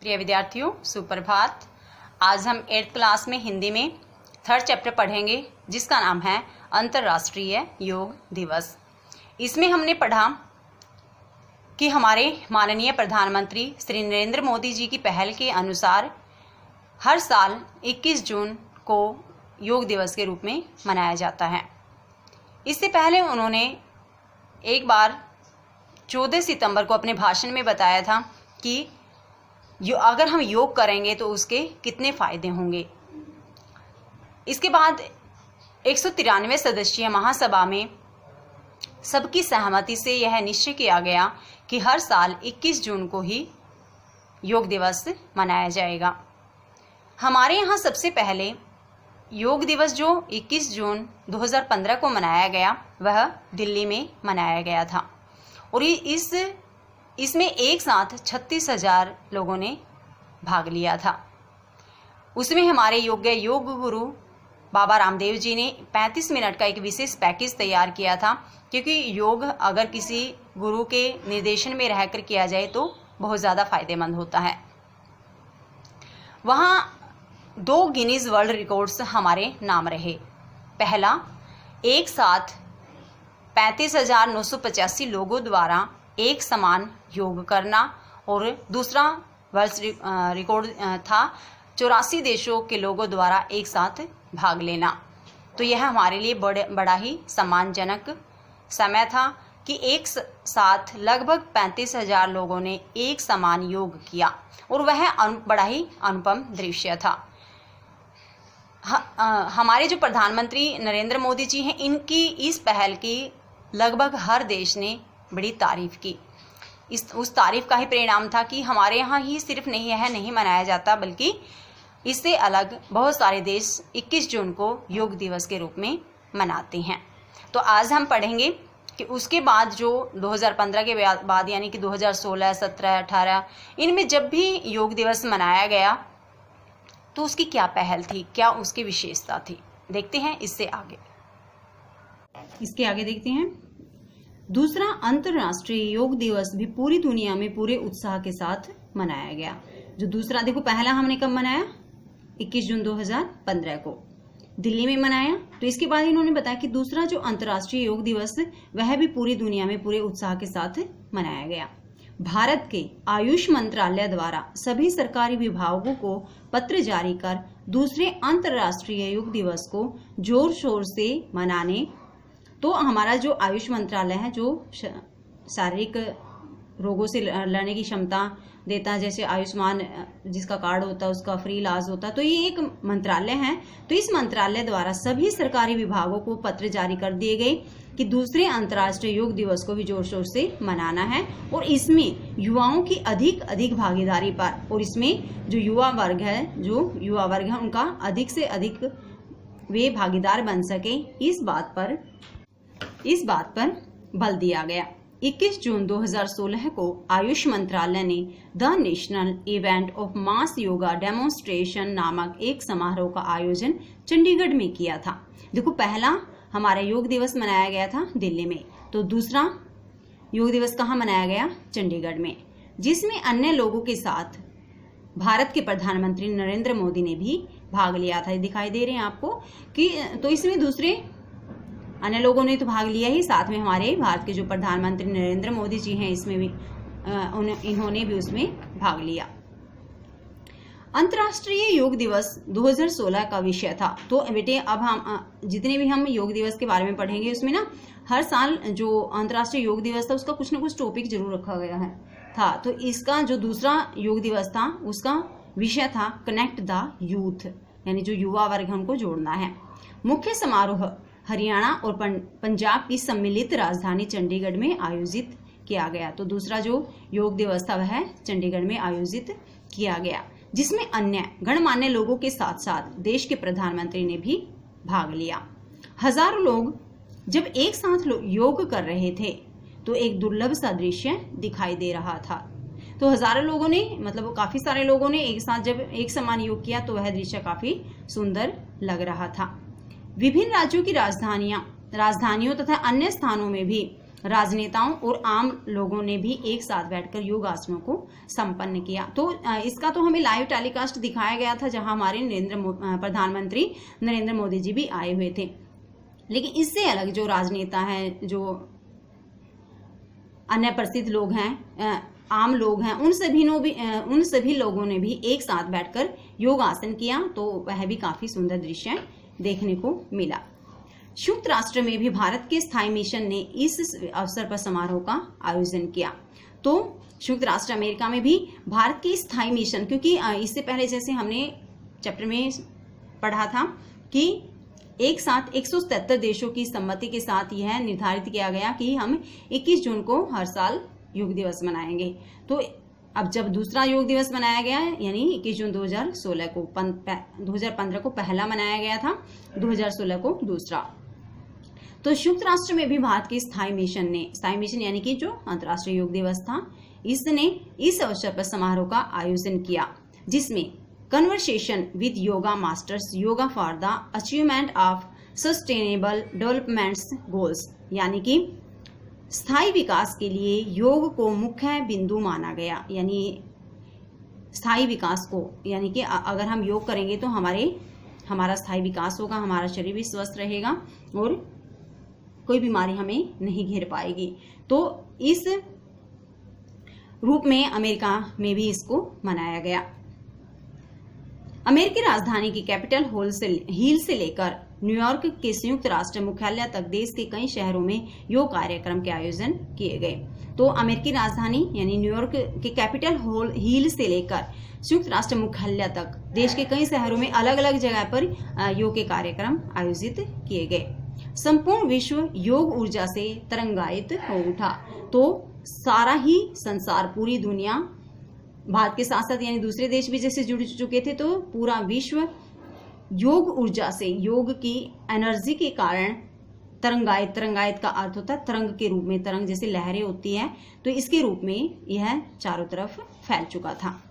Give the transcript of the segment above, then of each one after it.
प्रिय विद्यार्थियों, सुप्रभात। आज हम 8th क्लास में हिंदी में 3rd चैप्टर पढ़ेंगे जिसका नाम है अंतर्राष्ट्रीय योग दिवस। इसमें हमने पढ़ा कि हमारे माननीय प्रधानमंत्री श्री नरेंद्र मोदी जी की पहल के अनुसार हर साल 21 जून को योग दिवस के रूप में मनाया जाता है। इससे पहले उन्होंने एक बार 14 सितंबर को अपने भाषण में बताया था कि अगर हम योग करेंगे तो उसके कितने फ़ायदे होंगे। इसके बाद 193 सदस्यीय महासभा में सबकी सहमति से यह निश्चय किया गया कि हर साल 21 जून को ही योग दिवस मनाया जाएगा। हमारे यहाँ सबसे पहले योग दिवस जो 21 जून 2015 को मनाया गया वह दिल्ली में मनाया गया था और इसमें एक साथ 36,000 लोगों ने भाग लिया था। उसमें हमारे योग गुरु बाबा रामदेव जी ने 35 मिनट का एक विशेष पैकेज तैयार किया था, क्योंकि योग अगर किसी गुरु के निर्देशन में रहकर किया जाए तो बहुत ज़्यादा फायदेमंद होता है। वहाँ 2 गिनीज वर्ल्ड रिकॉर्ड्स हमारे नाम रहे। पहला, एक साथ 35,985 लोगों द्वारा एक समान योग करना, और दूसरा वर्ल्ड रिकॉर्ड था 84 देशों के लोगों द्वारा एक साथ भाग लेना। तो यह हमारे लिए बड़ा ही सम्मानजनक समय था कि एक साथ लगभग 35,000 लोगों ने एक समान योग किया और वह बड़ा ही अनुपम दृश्य था। हमारे जो प्रधानमंत्री नरेंद्र मोदी जी हैं, इनकी इस पहल की लगभग हर देश ने बड़ी तारीफ की। उस तारीफ का ही परिणाम था कि हमारे यहाँ ही सिर्फ नहीं मनाया जाता, बल्कि इससे अलग बहुत सारे देश 21 जून को योग दिवस के रूप में मनाते हैं। तो आज हम पढ़ेंगे कि उसके बाद जो 2015 के बाद यानी कि 2016, 17, 18 इनमें जब भी योग दिवस मनाया गया तो उसकी क्या पहल थी, क्या उसकी विशेषता थी। देखते हैं इससे आगे। इसके आगे देखते हैं। दूसरा अंतर्राष्ट्रीय योग दिवस भी पूरी दुनिया में पूरे उत्साह के साथ मनाया गया। जो दूसरा, देखो पहला हमने कब मनाया, 21 जून 2015 को दिल्ली में मनाया। तो इसके बाद इन्होंने बताया कि दूसरा जो अंतर्राष्ट्रीय योग दिवस वह भी पूरी दुनिया में पूरे उत्साह के साथ मनाया गया। भारत के आयुष मंत्रालय द्वारा सभी सरकारी विभागों को पत्र जारी कर दूसरे अंतर्राष्ट्रीय योग दिवस को जोर शोर से मनाने। तो हमारा जो आयुष मंत्रालय है, जो शारीरिक रोगों से लड़ने की क्षमता देता है, जैसे आयुष्मान जिसका कार्ड होता है उसका फ्री इलाज होता है, तो ये एक मंत्रालय है। तो इस मंत्रालय द्वारा सभी सरकारी विभागों को पत्र जारी कर दिए गए कि दूसरे अंतर्राष्ट्रीय योग दिवस को भी जोर शोर से मनाना है, और इसमें युवाओं की अधिक भागीदारी पर, और इसमें जो युवा वर्ग है उनका अधिक से अधिक वे भागीदार बन सके, इस बात पर बल दिया गया। 21 जून 2016 को आयुष मंत्रालय ने the national event of mass yoga demonstration नामक एक समारोह का आयोजन चंडीगढ़ में किया था। देखो, पहला हमारा योग दिवस मनाया गया था दिल्ली में, तो दूसरा योग दिवस कहाँ मनाया गया, चंडीगढ़ में, जिसमें अन्य लोगों के साथ भारत के प्रधानमंत्री नरेंद्र मोदी ने भी भाग लिया था। दिखाई दे रहे हैं आपको कि तो इसमें दूसरे अन्य लोगों ने तो भाग लिया ही, साथ में हमारे भारत के जो प्रधानमंत्री नरेंद्र मोदी जी हैं इसमें भी इन्होंने भी उसमें भाग लिया। अंतर्राष्ट्रीय योग दिवस 2016 का विषय था। तो बेटे, अब हम जितने भी हम योग दिवस के बारे में पढ़ेंगे उसमें ना हर साल जो अंतर्राष्ट्रीय योग दिवस था उसका कुछ ना कुछ टॉपिक जरूर रखा गया था। तो इसका जो दूसरा योग दिवस था उसका विषय था कनेक्ट द यूथ, यानी जो युवा वर्ग है उनको जोड़ना है। मुख्य समारोह हरियाणा और पंजाब की सम्मिलित राजधानी चंडीगढ़ में आयोजित किया गया। तो दूसरा जो योग दिवस था वह चंडीगढ़ में आयोजित किया गया, जिसमें अन्य गणमान्य लोगों के साथ साथ देश के प्रधानमंत्री ने भी भाग लिया। हजारों लोग जब एक साथ योग कर रहे थे तो एक दुर्लभ सा दृश्य दिखाई दे रहा था। तो हजारों लोगों ने, मतलब काफी सारे लोगों ने एक साथ जब एक समान योग किया तो वह दृश्य काफी सुंदर लग रहा था। विभिन्न राज्यों की राजधानियों तथा अन्य स्थानों में भी राजनेताओं और आम लोगों ने भी एक साथ बैठकर योग आसनों को संपन्न किया। तो इसका तो हमें लाइव टेलीकास्ट दिखाया गया था, जहां हमारे प्रधानमंत्री नरेंद्र मोदी जी भी आए हुए थे। लेकिन इससे अलग जो राजनेता हैं, जो अन्य प्रसिद्ध लोग हैं, आम लोग हैं, उन सभी लोगों ने भी एक साथ बैठकर योग आसन किया। तो वह भी काफी सुंदर दृश्य देखने को मिला। संयुक्त राष्ट्र में भी भारत के स्थायी मिशन ने इस अवसर पर समारोह का आयोजन किया। तो संयुक्त राष्ट्र अमेरिका में भी भारत के स्थायी मिशन, क्योंकि इससे पहले जैसे हमने चैप्टर में पढ़ा था कि एक साथ 177 देशों की सम्मति के साथ यह निर्धारित किया गया कि हम 21 जून को हर साल योग दिवस मनाएंगे। तो अब जब दूसरा योग दिवस मनाया गया है, यानी 21 जून 2016 को, 2015 को पहला मनाया गया था, 2016 को दूसरा। तो संयुक्त राष्ट्र में भी भारत के स्थायी मिशन यानी कि जो अंतर्राष्ट्रीय योग दिवस था, इसने इस अवसर पर समारोह का आयोजन किया, जिसमें conversation with yoga masters, yoga for the achievement of sustainable developments goals, यानी कि स्थायी विकास के लिए योग को मुख्य बिंदु माना गया। यानी स्थायी विकास को, यानी कि अगर हम योग करेंगे तो हमारा स्थायी विकास होगा, हमारा शरीर भी स्वस्थ रहेगा और कोई बीमारी हमें नहीं घेर पाएगी। तो इस रूप में अमेरिका में भी इसको मनाया गया। अमेरिकी राजधानी की कैपिटल हिल से लेकर न्यूयॉर्क के संयुक्त राष्ट्र मुख्यालय तक देश के कई शहरों में योग कार्यक्रम के आयोजन किए गए। तो अमेरिकी राजधानी यानी न्यूयॉर्क के कैपिटल हिल से लेकर संयुक्त राष्ट्र मुख्यालय तक देश के कई शहरों में अलग अलग जगह पर योग के कार्यक्रम आयोजित किए गए। संपूर्ण विश्व योग ऊर्जा से तरंगायित हो उठा। तो सारा ही संसार, पूरी दुनिया, भारत के साथ साथ यानी दूसरे देश भी जैसे जुड़ चुके थे, तो पूरा विश्व योग ऊर्जा से, योग की एनर्जी के कारण तरंगायित का अर्थ होता है तरंग के रूप में, तरंग जैसे लहरें होती है, तो इसके रूप में यह चारों तरफ फैल चुका था।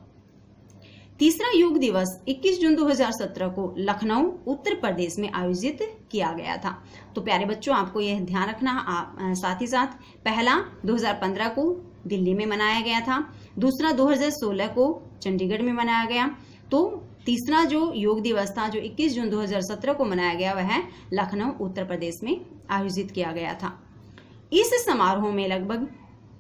तीसरा योग दिवस 21 जून 2017 को लखनऊ उत्तर प्रदेश में आयोजित किया गया था। तो प्यारे बच्चों, आपको यह ध्यान रखना, साथ ही साथ पहला 2015 को दिल्ली में मनाया गया था, दूसरा 2016 को चंडीगढ़ में मनाया गया। तो तीसरा जो योग दिवस था जो 21 जून 2017 को मनाया गया, वह लखनऊ उत्तर प्रदेश में आयोजित किया गया था। इस समारोह में लगभग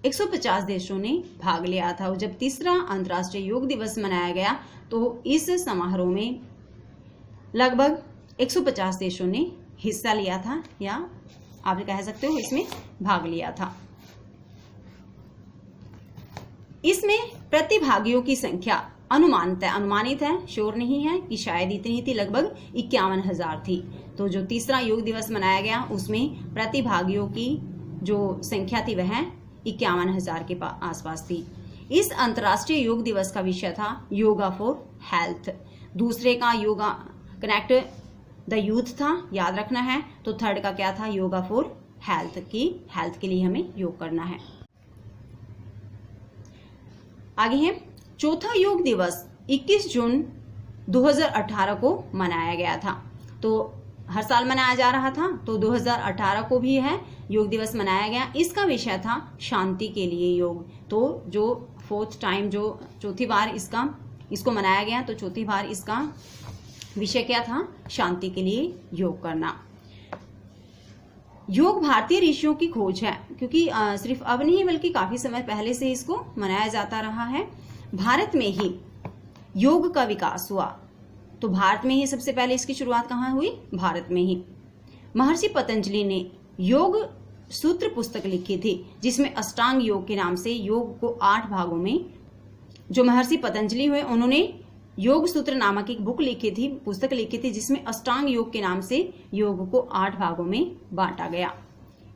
150 देशों ने भाग लिया था। और जब तीसरा अंतर्राष्ट्रीय योग दिवस मनाया गया तो इस समारोह में लगभग 150 देशों ने हिस्सा लिया था, या आप कह सकते हो इसमें भाग लिया था। इसमें प्रतिभागियों की संख्या अनुमानित है, श्योर नहीं है कि शायद इतनी थी, लगभग 51,000 थी। तो जो तीसरा योग दिवस मनाया गया उसमें प्रतिभागियों की जो संख्या थी वह 51,000 के आसपास थी। इस अंतर्राष्ट्रीय योग दिवस का विषय था योगा फॉर हेल्थ। दूसरे का योगा कनेक्ट द यूथ था, याद रखना है। तो थर्ड का क्या था, योगा फॉर हेल्थ, की हेल्थ के लिए हमें योग करना है। आगे है चौथा योग दिवस 21 जून 2018 को मनाया गया था। तो हर साल मनाया जा रहा था, तो 2018 को भी है योग दिवस मनाया गया। इसका विषय था शांति के लिए योग। तो जो फोर्थ टाइम, जो चौथी बार इसको मनाया गया, तो चौथी बार इसका विषय क्या था, शांति के लिए योग करना। योग भारतीय ऋषियों की खोज है, क्योंकि सिर्फ अब नहीं बल्कि काफी समय पहले से इसको मनाया जाता रहा है। भारत में ही योग का विकास हुआ। तो भारत में ही सबसे पहले इसकी शुरुआत कहाँ हुई, भारत में ही। महर्षि पतंजलि ने योग सूत्र पुस्तक लिखी थी, जिसमें अष्टांग योग के नाम से योग को 8 भागों में, जो महर्षि पतंजलि हुए उन्होंने योग सूत्र नामक एक पुस्तक लिखी थी, जिसमें अष्टांग योग के नाम से योग को 8 भागों में बांटा गया।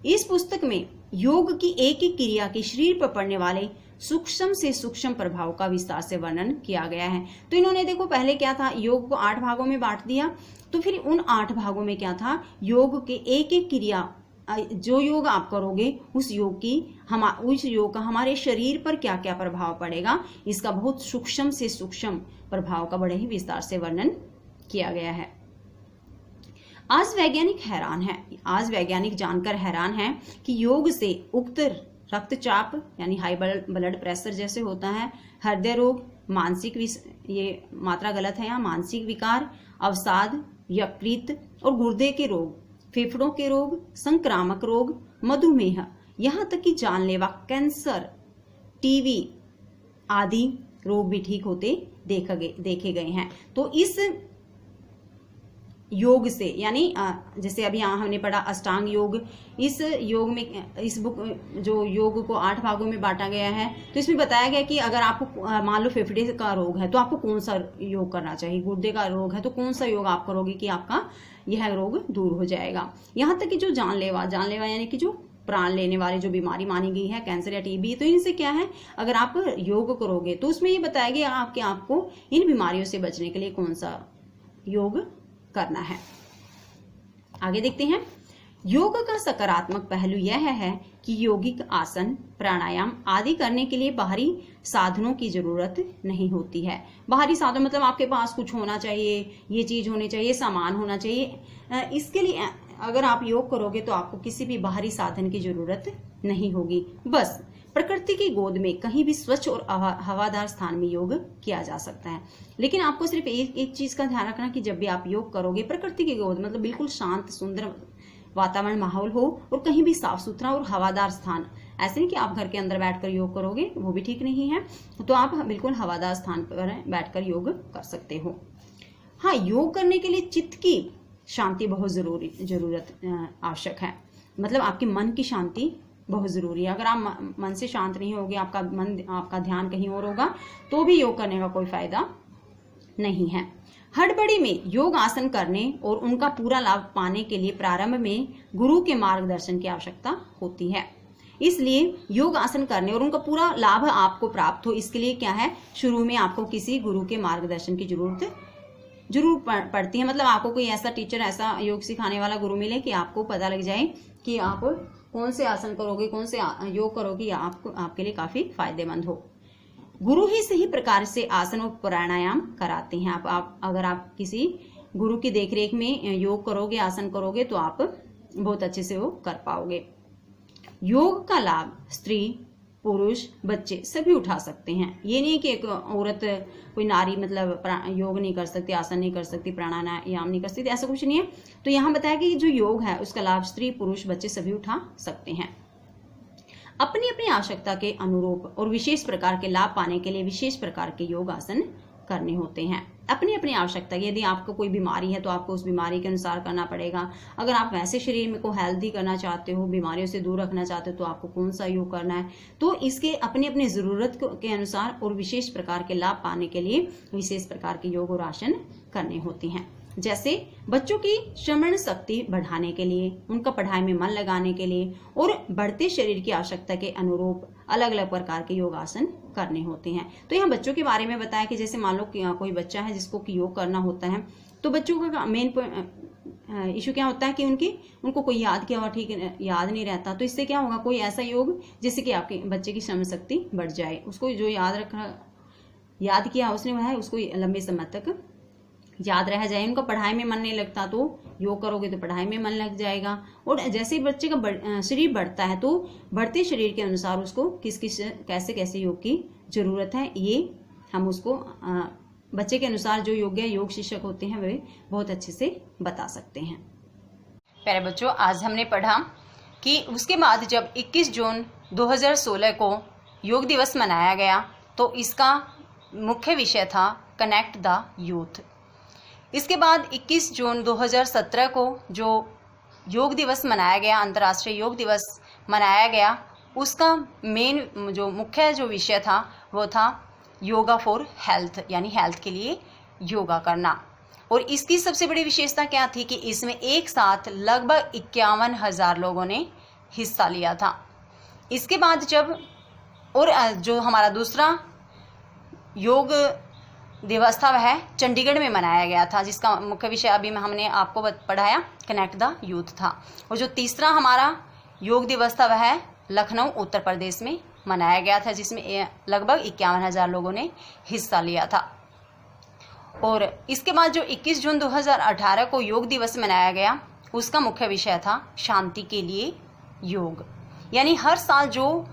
इस पुस्तक में योग की एक एक क्रिया के शरीर पर पड़ने वाले सूक्ष्म से सूक्ष्म प्रभाव का विस्तार से वर्णन किया गया है। तो इन्होंने देखो पहले क्या था, योग को 8 भागों में बांट दिया। तो फिर उन 8 भागों में क्या था, योग के एक एक क्रिया, जो योग आप करोगे उस योग का हमारे शरीर पर क्या क्या प्रभाव पड़ेगा, इसका बहुत सूक्ष्म से सूक्ष्म प्रभाव का बड़े ही विस्तार से वर्णन किया गया है। आज वैज्ञानिक हैरान है, आज वैज्ञानिक जानकर हैरान है कि योग से उक्त रक्तचाप यानी हाई ब्लड प्रेशर जैसे होता है, हृदय रोग, मानसिक ये मात्रा गलत है यहाँ, मानसिक विकार, अवसाद, यकृत और गुर्दे के रोग, फेफड़ों के रोग, संक्रामक रोग, मधुमेह, यहाँ तक कि जानलेवा कैंसर, टीवी आदि रोग भी ठीक होते देखे गए हैं। तो इस योग से यानी जैसे अभी यहाँ हमने पढ़ा अष्टांग योग, इस योग में इस बुक जो योग को 8 भागों में बांटा गया है, तो इसमें बताया गया कि अगर आपको मान लो फेफड़े का रोग है तो आपको कौन सा योग करना चाहिए, गुर्दे का रोग है तो कौन सा योग आप करोगे कि आपका यह रोग दूर हो जाएगा। यहाँ तक कि जो जानलेवा यानी कि जो प्राण लेने वाली जो बीमारी मानी गई है, कैंसर या टीबी, तो इनसे क्या है, अगर आप योग करोगे तो उसमें ये बताया गया आपको इन बीमारियों से बचने के लिए कौन सा योग करना है। आगे देखते हैं। योग का सकारात्मक पहलू यह है कि यौगिक आसन, प्राणायाम आदि करने के लिए बाहरी साधनों की जरूरत नहीं होती है। बाहरी साधन मतलब आपके पास कुछ होना चाहिए, ये चीज होनी चाहिए, सामान होना चाहिए। इसके लिए अगर आप योग करोगे तो आपको किसी भी बाहरी साधन की जरूरत नहीं होगी, बस प्रकृति की गोद में कहीं भी स्वच्छ और हवादार स्थान में योग किया जा सकता है। लेकिन आपको सिर्फ एक चीज का ध्यान रखना कि जब भी आप योग करोगे प्रकृति की गोद मतलब बिल्कुल शांत सुंदर वातावरण माहौल हो और कहीं भी साफ सुथरा और हवादार स्थान। ऐसे नहीं कि आप घर के अंदर बैठकर योग करोगे, वो भी ठीक नहीं है, तो आप बिल्कुल हवादार स्थान पर बैठकर योग कर सकते हो। हाँ, योग करने के लिए चित्त की शांति बहुत जरूरत आवश्यक है, मतलब आपके मन की शांति बहुत जरूरी है। अगर आप मन से शांत नहीं होगे, आपका ध्यान कहीं और होगा, तो भी योग करने का कोई फायदा नहीं है। हड़बड़ी में योग आसन करने और उनका पूरा लाभ पाने के लिए प्रारंभ में गुरु के मार्गदर्शन की आवश्यकता होती है। इसलिए योग आसन करने और उनका पूरा लाभ आपको प्राप्त हो, इसके लिए क्या है, शुरू में आपको किसी गुरु के मार्गदर्शन की जरूरत जरूर पड़ती है। मतलब आपको कोई ऐसा टीचर, ऐसा योग सिखाने वाला गुरु मिले कि आपको पता लग जाए कि आप कौन से आसन करोगे, कौन से योग करोगे, या आपके लिए काफी फायदेमंद हो। गुरु ही सही प्रकार से आसन और प्राणायाम कराते हैं। अगर आप किसी गुरु की देखरेख में योग करोगे, आसन करोगे, तो आप बहुत अच्छे से वो कर पाओगे। योग का लाभ स्त्री, पुरुष, बच्चे सभी उठा सकते हैं। ये नहीं कि एक औरत, कोई नारी मतलब योग नहीं कर सकती, आसन नहीं कर सकती, प्राणायाम नहीं कर सकती, ऐसा कुछ नहीं है। तो यहाँ बताया कि जो योग है उसका लाभ स्त्री, पुरुष, बच्चे सभी उठा सकते हैं। अपनी अपनी आवश्यकता के अनुरूप और विशेष प्रकार के लाभ पाने के लिए विशेष प्रकार के योग आसन करने होते हैं। अपनी अपनी आवश्यकता, यदि आपको कोई बीमारी है तो आपको उस बीमारी के अनुसार करना पड़ेगा। अगर आप वैसे शरीर में को हेल्दी करना चाहते हो, बीमारियों से दूर रखना चाहते हो, तो आपको कौन सा योग करना है। तो इसके अपनी अपनी जरूरत के अनुसार और विशेष प्रकार के लाभ पाने के लिए विशेष प्रकार के योग और आसन करने होते हैं। जैसे बच्चों की श्रवण शक्ति बढ़ाने के लिए, उनका पढ़ाई में मन लगाने के लिए और बढ़ते शरीर की आवश्यकता के अनुरूप अलग अलग प्रकार के योग आसन करने होते हैं। तो यहाँ बच्चों के बारे में बताया कि जैसे मान लो कोई बच्चा है जिसको कि योग करना होता है, तो बच्चों का मेन इशू क्या होता है कि उनको कोई याद किया हुआ ठीक याद नहीं रहता। तो इससे क्या होगा, कोई ऐसा योग जिससे कि आपके बच्चे की श्रवण शक्ति बढ़ जाए, उसको जो याद किया उसने वह है उसको लंबे समय तक याद रह जाए। उनका पढ़ाई में मन नहीं लगता तो योग करोगे तो पढ़ाई में मन लग जाएगा। और जैसे ही बच्चे का शरीर बढ़ता है तो बढ़ते शरीर के अनुसार उसको किस कैसे कैसे योग की जरूरत है, ये हम उसको बच्चे के अनुसार जो योग शिक्षक होते हैं वे बहुत अच्छे से बता सकते हैं। प्यारे बच्चों, आज हमने पढ़ा कि उसके बाद जब 21 जून 2016 को योग दिवस मनाया गया तो इसका मुख्य विषय था कनेक्ट द यूथ। इसके बाद 21 जून 2017 को जो योग दिवस मनाया गया, अंतर्राष्ट्रीय योग दिवस मनाया गया, उसका मेन जो मुख्य जो विषय था वो था योगा फॉर हेल्थ, यानी हेल्थ के लिए योगा करना। और इसकी सबसे बड़ी विशेषता क्या थी कि इसमें एक साथ लगभग 51,000 लोगों ने हिस्सा लिया था। इसके बाद जब और जो हमारा दूसरा योग दिवस था वह चंडीगढ़ में मनाया गया था, जिसका मुख्य विषय अभी हमने आपको पढ़ाया कनेक्ट द यूथ था। और जो तीसरा हमारा योग दिवस था वह लखनऊ उत्तर प्रदेश में मनाया गया था, जिसमें लगभग 51,000 लोगों ने हिस्सा लिया था। और इसके बाद जो 21 जून 2018 को योग दिवस मनाया गया, उसका मुख्य विषय था शांति के लिए योग। यानी हर साल जो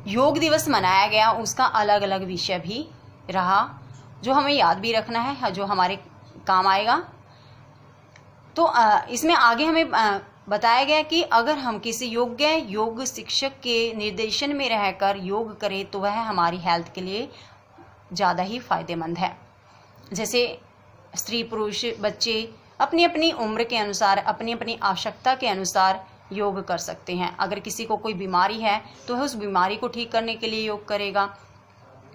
योग दिवस मनाया गया उसका अलग अलग विषय भी रहा, जो हमें याद भी रखना है, जो हमारे काम आएगा। तो इसमें आगे हमें बताया गया कि अगर हम किसी योग्य योग शिक्षक के निर्देशन में रहकर योग करें तो वह हमारी हेल्थ के लिए ज़्यादा ही फायदेमंद है। जैसे स्त्री पुरुष बच्चे अपनी अपनी उम्र के अनुसार, अपनी अपनी आवश्यकता के अनुसार योग कर सकते हैं। अगर किसी को कोई बीमारी है तो वह उस बीमारी को ठीक करने के लिए योग करेगा।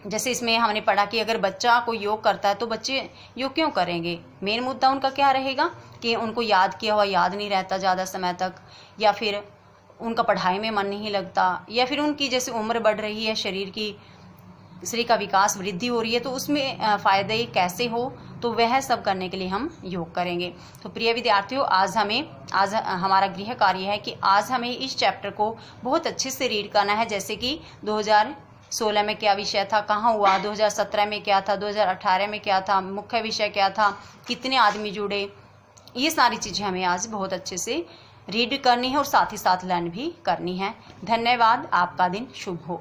जैसे इसमें हमने पढ़ा कि अगर बच्चा कोई योग करता है तो बच्चे योग क्यों करेंगे, मेन मुद्दा उनका क्या रहेगा कि उनको याद किया हुआ याद नहीं रहता ज़्यादा समय तक, या फिर उनका पढ़ाई में मन नहीं लगता, या फिर उनकी जैसे उम्र बढ़ रही है, शरीर का विकास वृद्धि हो रही है, तो उसमें फ़ायदे कैसे हो, तो वह सब करने के लिए हम योग करेंगे। तो प्रिय विद्यार्थियों, आज हमारा गृह कार्य है कि आज हमें इस चैप्टर को बहुत अच्छे से रीड करना है। जैसे कि 2016 में क्या विषय था, कहाँ हुआ, 2017 में क्या था, 2018 में क्या था, मुख्य विषय क्या था, कितने आदमी जुड़े, ये सारी चीज़ें हमें आज बहुत अच्छे से रीड करनी है और साथ ही साथ लर्न भी करनी है। धन्यवाद। आपका दिन शुभ हो।